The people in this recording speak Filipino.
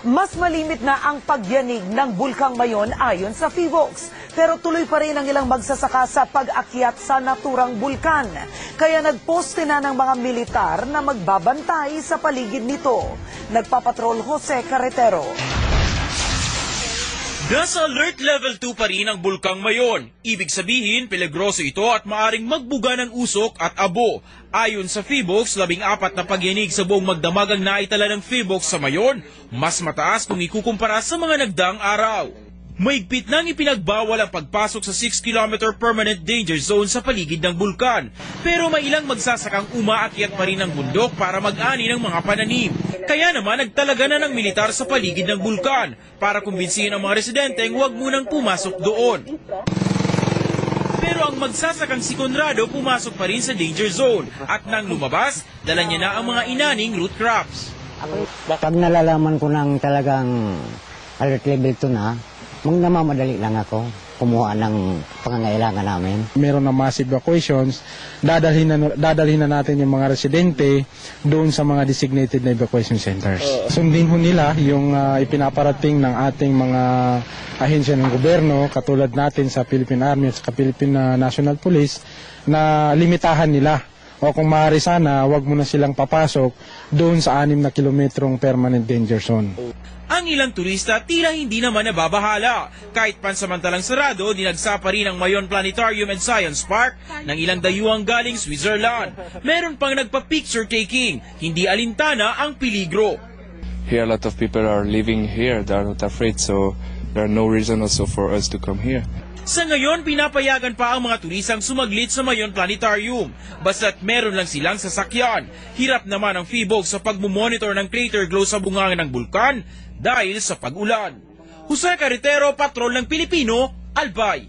Mas malimit na ang pagyanig ng Bulkang Mayon ayon sa PHIVOLCS. Pero tuloy pa rin ang ilang magsasaka sa pag-akyat sa naturang bulkan. Kaya nagposte na ng mga militar na magbabantay sa paligid nito. Nagpapatrol Jose Carretero. Nasa alert level 2 pa rin ang Bulkang Mayon. Ibig sabihin, peligroso ito at maaring magbuga ng usok at abo. Ayon sa PHIVOLCS, 14 na pagyanig sa buong magdamag ang naitala ng PHIVOLCS sa Mayon, mas mataas kung ikukumpara sa mga nagdaang araw. Mahigpit nang ipinagbawal ang pagpasok sa 6-kilometer permanent danger zone sa paligid ng bulkan. Pero may ilang magsasakang umaakyat pa rin ng bundok para mag-ani ng mga pananim. Kaya naman nagtalaga na ng militar sa paligid ng bulkan para kumbinsihin ang mga residenteng huwag munang pumasok doon. Pero ang magsasakang si Conrado pumasok pa rin sa danger zone at nang lumabas, dala niya na ang mga inaning root crops. Pag nalalaman ko ng talagang alert level 2 na, namamadali lang ako kumuha ng pangangailangan namin. Meron na massive evacuations, dadalhin na natin yung mga residente doon sa mga designated na evacuation centers. Sundin ho nila yung ipinaparating ng ating mga ahensya ng gobyerno, katulad natin sa Philippine Army at sa Philippine National Police, na limitahan nila. O kung maaari sana, wag mo na silang papasok doon sa 6 na kilometrong permanent danger zone. Ang ilang turista tila hindi naman nababahala. Kahit pansamantalang sarado, dinagsa pa rin ang Mayon Planetarium and Science Park ng ilang dayuhang galing Switzerland. Meron pang nagpa-picture taking, hindi alintana ang peligro. Here a lot of people are living here, they are not afraid, so there are no reason also for us to come here. Sa ngayon, pinapayagan pa ang mga turistang sumaglit sa Mayon Planetarium. Basta't meron lang silang sasakyan. Hirap naman ang PHIVOLCS sa pagmumonitor ng crater glow sa bungangan ng bulkan dahil sa pag-ulan. Jose Carretero, Patrol ng Pilipino, Albay.